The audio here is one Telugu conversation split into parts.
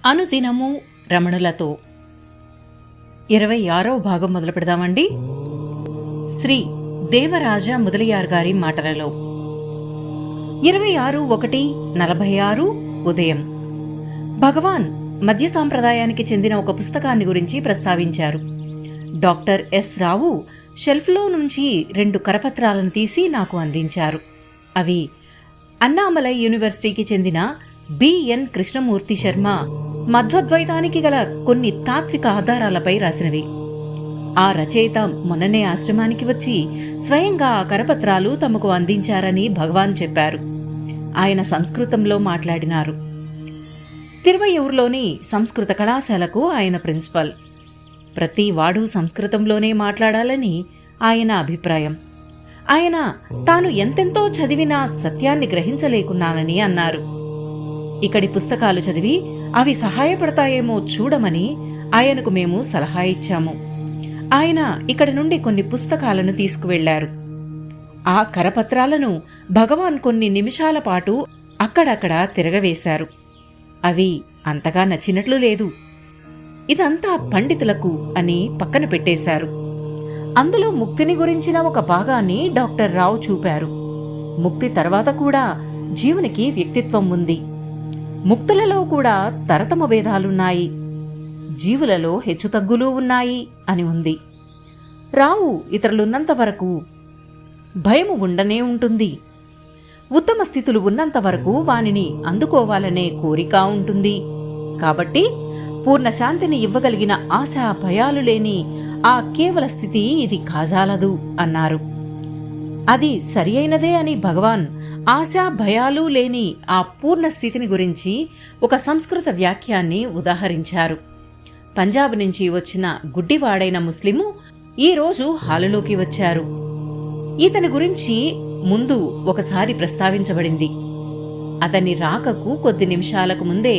అనుదినము రమణులతో 26వ భాగం మొదలు పెడదామండి. శ్రీ దేవరాజ ముదలియార్ గారి మాటలలో 26/1/46 ఉదయం భగవాన్ మధ్య సాంప్రదాయానికి చెందిన ఒక పుస్తకాన్ని గురించి ప్రస్తావించారు. డాక్టర్ ఎస్ రావు షెల్ఫ్లో నుంచి 2 కరపత్రాలను తీసి నాకు అందించారు. అవి అన్నామలై యూనివర్సిటీకి చెందిన బిఎన్ కృష్ణమూర్తి శర్మ మధ్వద్వైతానికి గల కొన్ని తాత్విక ఆధారాలపై రాసినవి. ఆ రచయిత మొన్ననే ఆశ్రమానికి వచ్చి స్వయంగా ఆ కరపత్రాలు తమకు అందించారని భగవాన్ చెప్పారు. ఆయన సంస్కృతంలో మాట్లాడినారు. తిరువయ్యూరులోని సంస్కృత కళాశాలకు ఆయన ప్రిన్సిపల్. ప్రతి వాడు సంస్కృతంలోనే మాట్లాడాలని ఆయన అభిప్రాయం. ఆయన తాను ఎంతెంతో చదివినా సత్యాన్ని గ్రహించలేకున్నానని అన్నారు. ఇక్కడి పుస్తకాలు చదివి అవి సహాయపడతాయేమో చూడమని ఆయనకు మేము సలహా ఇచ్చాము. ఆయన ఇక్కడి నుండి కొన్ని పుస్తకాలను తీసుకువెళ్లారు. ఆ కరపత్రాలను భగవాన్ కొన్ని నిమిషాల పాటు అక్కడక్కడ తిరగవేశారు. అవి అంతగా నచ్చినట్లు లేదు. ఇదంతా పండితులకు అని పక్కన పెట్టేశారు. అందులో ముక్తిని గురించిన ఒక భాగాన్ని డాక్టర్ రావు చూపారు. ముక్తి తర్వాత కూడా జీవునికి వ్యక్తిత్వం ఉంది. ముక్తులలో కూడా తరతమ భేదాలున్నాయి, జీవులలో హెచ్చుతగ్గులు ఉన్నాయి అని ఉంది. రావు ఇతరులున్నంత వరకు భయము ఉండనే ఉంటుంది. ఉత్తమ స్థితులు ఉన్నంత వరకు వానిని అందుకోవాలనే కోరిక ఉంటుంది. కాబట్టి పూర్ణ శాంతిని ఇవ్వగలిగిన ఆశా భయాలు లేని ఆ కేవల స్థితి ఇది కాజాలదు అన్నారు. అది సరి అయినదే అని భగవాన్ ఆశా భయాలు లేని ఆ పూర్ణ స్థితిని గురించి ఒక సంస్కృత వాక్యాన్ని ఉదాహరించారు. పంజాబ్ నుంచి వచ్చిన గుడ్డివాడైన ముస్లిము ఈరోజు హాలులోకి వచ్చారు. ఇతని గురించి ముందు ఒకసారి ప్రస్తావించబడింది. అతని రాకకు కొద్ది నిమిషాలకు ముందే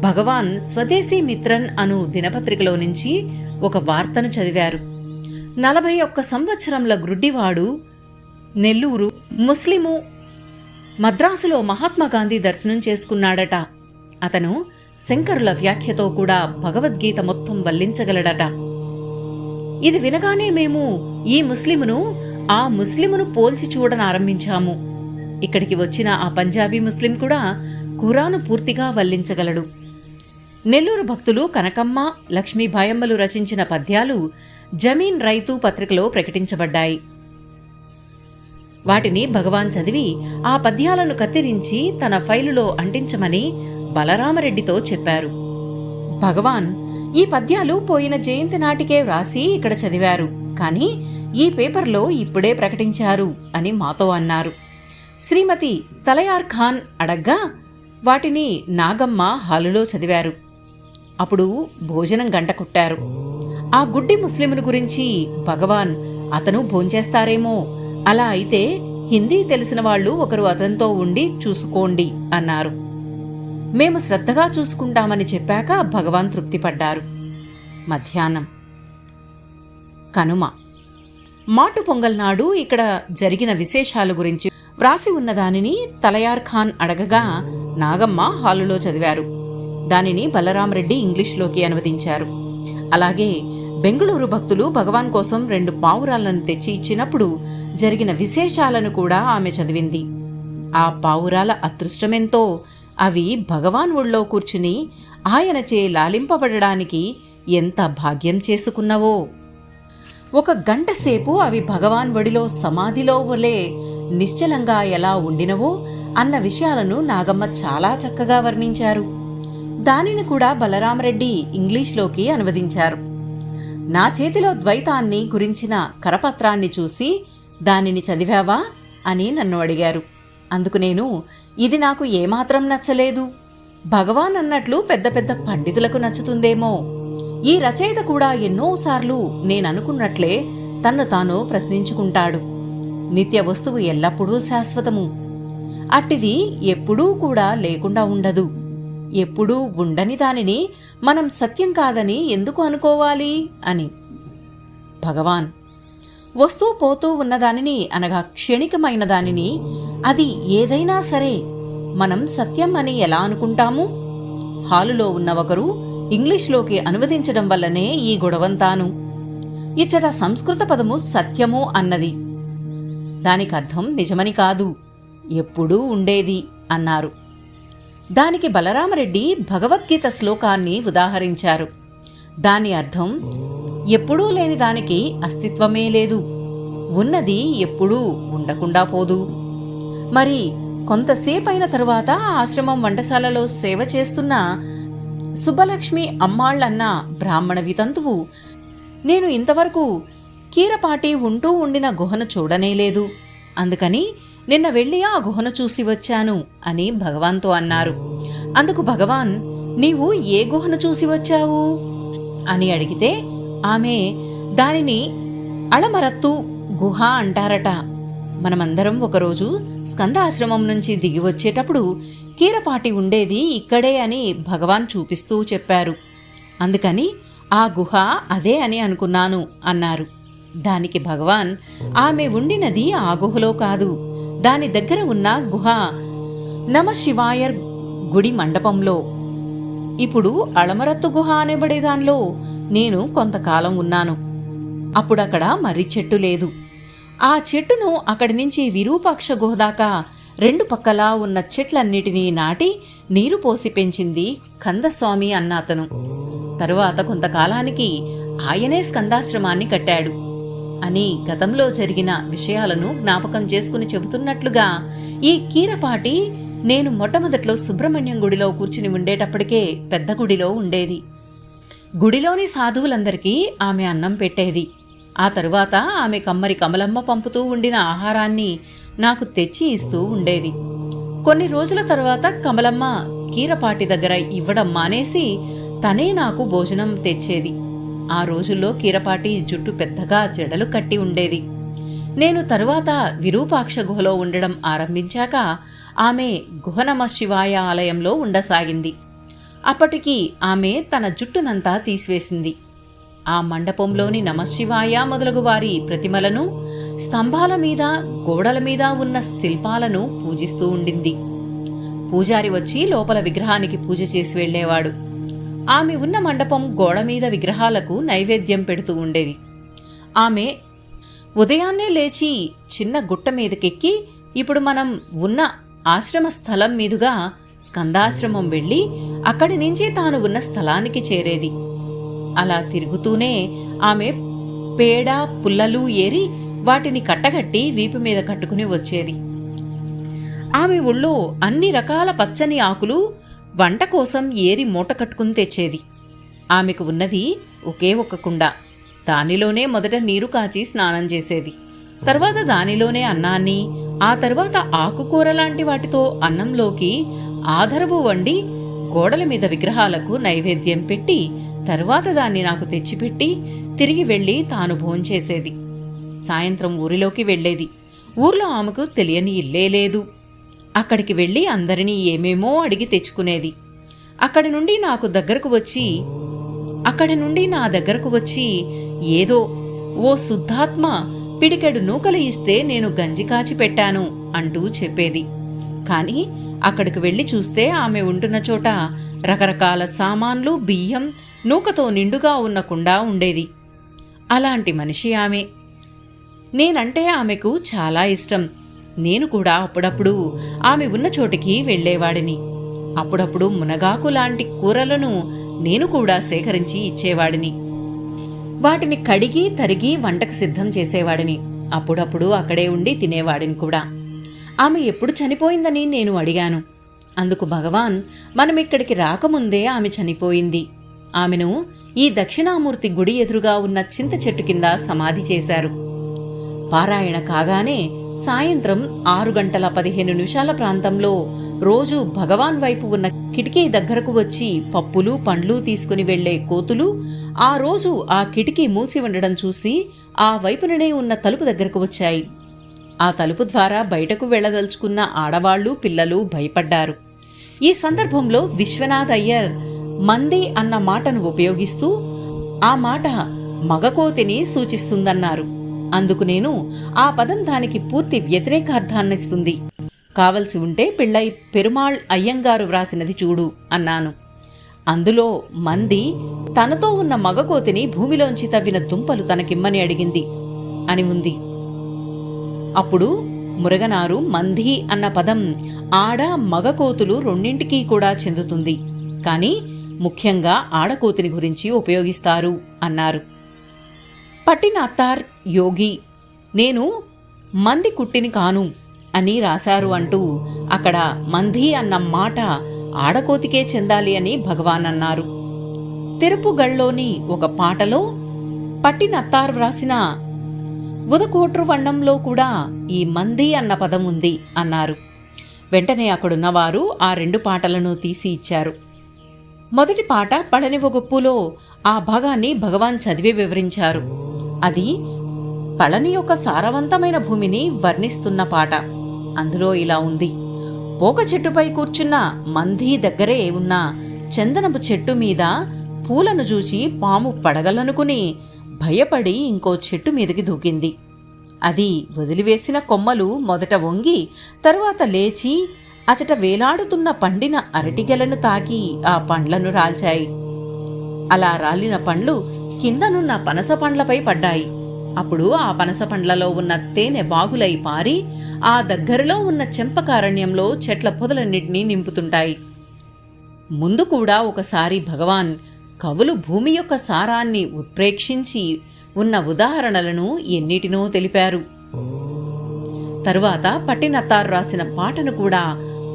భగవాన్ స్వదేశీ మిత్రన్ అను దినపత్రికలో నుంచి ఒక వార్తను చదివారు. 41 సంవత్సరంల గుడ్డివాడు, నెల్లూరు ముస్లిము, మద్రాసులో మహాత్మాగాంధీ దర్శనం చేసుకున్నాడట. అతను శంకరుల వ్యాఖ్యతో కూడా భగవద్గీత మొత్తం వల్లించగలడట. ఇది వినగానే మేము ఈ ముస్లిమును ఆ ముస్లిమును పోల్చి చూడనారంభించాము. ఇక్కడికి వచ్చిన ఆ పంజాబీ ముస్లిం కూడా ఖురాను పూర్తిగా వల్లించగలడు. నెల్లూరు భక్తులు కనకమ్మ, లక్ష్మీబాయమ్మలు రచించిన పద్యాలు జమీన్ రైతు పత్రికలో ప్రకటించబడ్డాయి. వాటిని భగవాన్ చదివి ఆ పద్యాలను కత్తిరించి తన ఫైలులో అంటించమని బలరామరెడ్డితో చెప్పారు. భగవాన్ ఈ పద్యాలు పోయిన జయంతి నాటికే వ్రాసి ఇక్కడ చదివారు, కానీ ఈ పేపర్లో ఇప్పుడే ప్రకటించారు అని మాతో అన్నారు. శ్రీమతి తలయార్ ఖాన్ అడగ్గా వాటిని నాగమ్మ హాలులో చదివారు. అప్పుడు భోజనం గంట కొట్టారు. ఆ గుడ్డి ముస్లిమును గురించి భగవాన్ అతను భోంచేస్తారేమో, అలా అయితే హిందీ తెలిసిన వాళ్ళు ఒకరు అతనితో ఉండి చూసుకోండి అన్నారు. మేము శ్రద్ధగా చూసుకుంటామని చెప్పాక భగవాన్ తృప్తిపడ్డారు. మధ్యాహ్నం కనుమ మాటు పొంగల్ నాడు ఇక్కడ జరిగిన విశేషాల గురించి వ్రాసి ఉన్నదానిని తలయార్ ఖాన్ అడగగా నాగమ్మ హాలులో చదివారు. దానిని బలరామరెడ్డి ఇంగ్లీష్లోకి అనువదించారు. అలాగే బెంగుళూరు భక్తులు భగవాన్ కోసం 2 పావురాలను తెచ్చి ఇచ్చినప్పుడు జరిగిన విశేషాలను కూడా ఆమె చదివింది. ఆ పావురాల అదృష్టమెంతో అవి భగవాన్ ఒళ్ళో కూర్చుని ఆయనచే లాలింపబడడానికి ఎంత భాగ్యం చేసుకున్నవో. 1 గంట సేపు అవి భగవాన్ ఒడిలో సమాధిలో వలె నిశ్చలంగా ఎలా ఉండినవో అన్న విషయాలను నాగమ్మ చాలా చక్కగా వర్ణించారు. దానిని కూడా బలరామరెడ్డి ఇంగ్లీష్లోకి అనువదించారు. నా చేతిలో ద్వైతాన్ని గురించిన కరపత్రాన్ని చూసి దానిని చదివావా అని నన్ను అడిగారు. అందుకు నేను, ఇది నాకు ఏమాత్రం నచ్చలేదు. భగవాన్ అన్నట్లు పెద్ద పెద్ద పండితులకు నచ్చుతుందేమో. ఈ రచయిత కూడా ఎన్నోసార్లు నేననుకున్నట్లే తన్ను తాను ప్రశ్నించుకుంటాడు. నిత్య వస్తువు ఎల్లప్పుడూ శాశ్వతము. అట్టిది ఎప్పుడూ కూడా లేకుండా ఉండదు. ఎప్పుడూ ఉండని దానిని మనం సత్యం కాదని ఎందుకు అనుకోవాలి అని. భగవాన్ వస్తూ పోతూ ఉన్నదానిని అనగా క్షణికమైన దానిని, అది ఏదైనా సరే మనం సత్యం అని ఎలా అనుకుంటాము? హాలులో ఉన్న ఒకరు ఇంగ్లీష్లోకి అనువదించడం వల్లనే ఈ గొడవంతాను. ఇచ్చట సంస్కృత పదము సత్యము అన్నది. దానికర్థం నిజమని కాదు, ఎప్పుడూ ఉండేది అన్నారు. దానికి బలరామరెడ్డి భగవద్గీత శ్లోకాన్ని ఉదాహరించారు. దాని అర్థం, ఎప్పుడూ లేని దానికి అస్తిత్వమే లేదు, ఉన్నది ఎప్పుడూ ఉండకుండా పోదు. మరి కొంతసేపైన తరువాత ఆశ్రమం వంటశాలలో సేవ చేస్తున్న సుబ్బలక్ష్మి అమ్మాళ్ళన్న బ్రాహ్మణ వితంతువు, నేను ఇంతవరకు కీరపాటి ఉంటూ ఉండిన గుహను చూడనేలేదు, అందుకని నిన్న వెళ్ళి ఆ గుహను చూసి వచ్చాను అని భగవాన్తో అన్నారు. అందుకు భగవాన్, నీవు ఏ గుహను చూసి వచ్చావు అని అడిగితే ఆమె, దానిని అళమరత్తు గుహ అంటారట. మనమందరం ఒకరోజు స్కందాశ్రమం నుంచి దిగి వచ్చేటప్పుడు కీరపాటి ఉండేది ఇక్కడే అని భగవాన్ చూపిస్తూ చెప్పారు. అందుకని ఆ గుహ అదే అని అనుకున్నాను అన్నారు. దానికి భగవాన్, ఆమె ఉండినది ఆ గుహలో కాదు, దాని దగ్గర ఉన్న గుహ నమశివాయర్ గుడి మండపంలో. ఇప్పుడు అళమరత్తు గుహ అనబడేదానిలో నేను కొంతకాలం ఉన్నాను. అప్పుడక్కడ మర్రి చెట్టు లేదు. ఆ చెట్టును అక్కడి నుంచి విరూపాక్ష గుహ దాకా రెండు పక్కలా ఉన్న చెట్లన్నిటినీ నాటి నీరు పోసి పెంచింది కందస్వామి అన్న అతను. తరువాత కొంతకాలానికి ఆయనే స్కందాశ్రమాన్ని కట్టాడు అని గతంలో జరిగిన విషయాలను జ్ఞాపకం చేసుకుని చెబుతున్నట్లుగా ఈ కీరపాటి నేను మొట్టమొదట్లో సుబ్రహ్మణ్యం గుడిలో కూర్చుని ఉండేటప్పటికే పెద్ద గుడిలో ఉండేది. గుడిలోని సాధువులందరికీ ఆమె అన్నం పెట్టేది. ఆ తరువాత ఆమె కమ్మరి కమలమ్మ పంపుతూ ఉండిన ఆహారాన్ని నాకు తెచ్చి ఇస్తూ ఉండేది. కొన్ని రోజుల తర్వాత కమలమ్మ కీరపాటి దగ్గర ఇవ్వడం మానేసి తనే నాకు భోజనం తెచ్చేది. ఆ రోజుల్లో కీరపాటి జుట్టు పెద్దగా జడలు కట్టి ఉండేది. నేను తరువాత విరూపాక్ష గుహలో ఉండడం ఆరంభించాక ఆమె గుహనమ శివాయ ఆలయంలో ఉండసాగింది. అప్పటికి ఆమె తన జుట్టునంతా తీసివేసింది. ఆ మండపంలోని నమశివాయ మొదలగు వారి ప్రతిమలను, స్తంభాల మీద గోడల మీద ఉన్న శిల్పాలను పూజిస్తూ ఉండింది. పూజారి వచ్చి లోపల విగ్రహానికి పూజ చేసి వెళ్లేవాడు. ఆమె ఉన్న మండపం గోడ మీద విగ్రహాలకు నైవేద్యం పెడుతూ ఉండేది. ఆమె ఉదయాన్నే లేచి చిన్న గుట్ట మీదకెక్కి ఇప్పుడు మనం ఉన్న ఆశ్రమ స్థలం మీదుగా స్కందాశ్రమం వెళ్లి అక్కడి నుంచి తాను ఉన్న స్థలానికి చేరేది. అలా తిరుగుతూనే ఆమె పేడ పుల్లలు ఏరి వాటిని కట్టగట్టి వీపు మీద కట్టుకుని వచ్చేది. ఆమె ఒళ్ళో అన్ని రకాల పచ్చని ఆకులు వంట కోసం ఏరి మూట కట్టుకుని తెచ్చేది. ఆమెకు ఉన్నది ఒకే ఒక కుండ. దానిలోనే మొదట నీరు కాచి స్నానం చేసేది. తర్వాత దానిలోనే అన్నాన్ని, ఆ తర్వాత ఆకుకూర లాంటి వాటితో అన్నంలోకి ఆధరవు వండి గోడల మీద విగ్రహాలకు నైవేద్యం పెట్టి తరువాత దాన్ని నాకు తెచ్చిపెట్టి తిరిగి వెళ్లి తాను భోంచేసేది. సాయంత్రం ఊరిలోకి వెళ్లేది. ఊర్లో ఆమెకు తెలియని ఇల్లే లేదు. అక్కడికి వెళ్లి అందరినీ ఏమేమో అడిగి తెచ్చుకునేది. అక్కడి నుండి నా దగ్గరకు వచ్చి ఏదో ఓ శుద్ధాత్మ పిడికెడు నూకలు ఇస్తే నేను గంజి కాచి పెట్టాను అంటూ చెప్పేది. కాని అక్కడికి వెళ్లి చూస్తే ఆమె ఉంటున్న చోట రకరకాల సామాన్లు, బియ్యం, నూకతో నిండుగా ఉన్న కుండ ఉండేది. అలాంటి మనిషి ఆమె. నేనంటే ఆమెకు చాలా ఇష్టం. నేను కూడా అప్పుడప్పుడు ఆమె ఉన్న చోటికి వెళ్లేవాడిని. అప్పుడప్పుడు మునగాకు లాంటి కూరలను నేను కూడా సేకరించి ఇచ్చేవాడిని. వాటిని కడిగి తరిగి వంటకు సిద్ధం చేసేవాడిని. అప్పుడప్పుడు అక్కడే ఉండి తినేవాడిని కూడా. ఆమె ఎప్పుడు చనిపోయిందని నేను అడిగాను. అందుకు భగవాన్, మనమిక్కడికి రాకముందే ఆమె చనిపోయింది. ఆమెను ఈ దక్షిణామూర్తి గుడి ఎదురుగా ఉన్న చింత చెట్టు కింద సమాధి చేశారు. పారాయణ కాగానే సాయంత్రం 6:15 ప్రాంతంలో రోజు భగవాన్ వైపు ఉన్న కిటికీ దగ్గరకు వచ్చి పప్పులు పండ్లు తీసుకుని వెళ్లే కోతులు ఆ రోజు ఆ కిటికీ మూసి ఉండడం చూసి ఆ వైపుననే ఉన్న తలుపు దగ్గరకు వచ్చాయి. ఆ తలుపు ద్వారా బయటకు వెళ్లదలుచుకున్న ఆడవాళ్లు, పిల్లలు భయపడ్డారు. ఈ సందర్భంలో విశ్వనాథ్ అయ్యర్ మంది అన్న మాటను ఉపయోగిస్తూ ఆ మాట మగకోతిని సూచిస్తుందన్నారు. అందుకు నేను ఆ పదం దానికి పూర్తి వ్యతిరేకార్థాన్నిస్తుంది, కావలసి ఉంటే పిళ్ళై పెరుమాళ్ అయ్యంగారు వ్రాసినది చూడు అన్నాను. అందులో మంది తనతో ఉన్న మగకోతిని భూమిలోంచి తవ్విన దుంపలు తనకిమ్మని అడిగింది అని ఉంది. అప్పుడు మురగనారు మంది అన్న పదం ఆడ మగకోతులు రెండింటికీ కూడా చెందుతుంది, కానీ ముఖ్యంగా ఆడకోతిని గురించి ఉపయోగిస్తారు అన్నారు. పట్టిన అత్తార్ యోగి నేను మంది కుట్టిని కాను అని రాశారు అంటూ అక్కడ మంది అన్న మాట ఆడకోతికే చెందాలి అని భగవాన్ అన్నారు. తిరుపుగళ్లోని ఒక పాటలో పట్టిన అత్తార్ వ్రాసిన ఉదకోట్రు వಣ್ಣంలో కూడా ఈ మంది అన్న పదం ఉంది అన్నారు. వెంటనే అక్కడున్నవారు ఆ 2 పాటలను తీసి ఇచ్చారు. మొదటి పాట పళనివగొప్పులో ఆ భాగాన్ని భగవాన్ చదివి వివరించారు. అది పళని యొక్క సారవంతమైన భూమిని వర్ణిస్తున్న పాట. అందులో ఇలా ఉంది: పోక చెట్టుపై కూర్చున్న మంది దగ్గరే ఉన్న చందనపు చెట్టు మీద పూలను చూసి పాము పడగలనుకుని భయపడి ఇంకో చెట్టు మీదకి దూకింది. అది వదిలివేసిన కొమ్మలు మొదట వంగి తరువాత లేచి అచట వేలాడుతున్న పండిన అరటిగెలను తాకి ఆ పండ్లను రాల్చాయి. అలా రాలిన పండ్లు కిందనున్న పనస పండ్లపై పడ్డాయి. అప్పుడు ఆ పనస పండ్లలో ఉన్న తేనె బాగులై పారి ఆ దగ్గరలో ఉన్న చెంపకారణ్యంలో చెట్ల పొదలన్నిటినీ నింపుతుంటాయి. ముందు కూడా ఒకసారి భగవాన్ కవులు భూమి యొక్క సారాన్ని ఉత్ప్రేక్షించి ఉన్న ఉదాహరణలను ఎన్నిటినో తెలిపారు. తరువాత పట్టినత్తారు రాసిన పాటను కూడా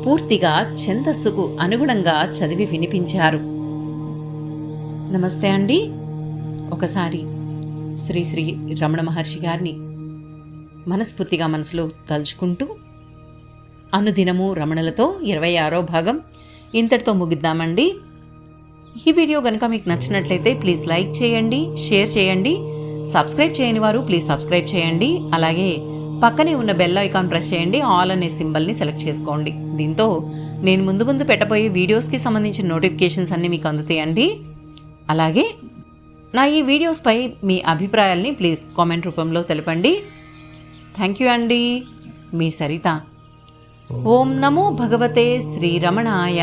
పూర్తిగా ఛందస్సుకు అనుగుణంగా చదివి వినిపించారు. నమస్తే అండి. ఒకసారి శ్రీ శ్రీ రమణ మహర్షి గారిని మనస్ఫూర్తిగా మనసులో తలుచుకుంటూ అనుదినము రమణలతో 26వ భాగం ఇంతటితో ముగిద్దామండి. ఈ వీడియో కనుక మీకు నచ్చినట్లయితే ప్లీజ్ లైక్ చేయండి, షేర్ చేయండి. సబ్స్క్రైబ్ చేయని వారు ప్లీజ్ సబ్స్క్రైబ్ చేయండి. అలాగే పక్కనే ఉన్న బెల్ ఐకాన్ ప్రెస్ చేయండి. ఆల్ అనే సింబల్ని సెలెక్ట్ చేసుకోండి. దీంతో నేను ముందు పెట్టబోయే వీడియోస్కి సంబంధించిన నోటిఫికేషన్స్ అన్నీ మీకు అందుతాయండి. అలాగే నా ఈ వీడియోస్పై మీ అభిప్రాయాల్ని ప్లీజ్ కామెంట్ రూపంలో తెలపండి. థ్యాంక్ యూ అండి. మీ సరిత. ఓం నమో భగవతే శ్రీరమణాయ.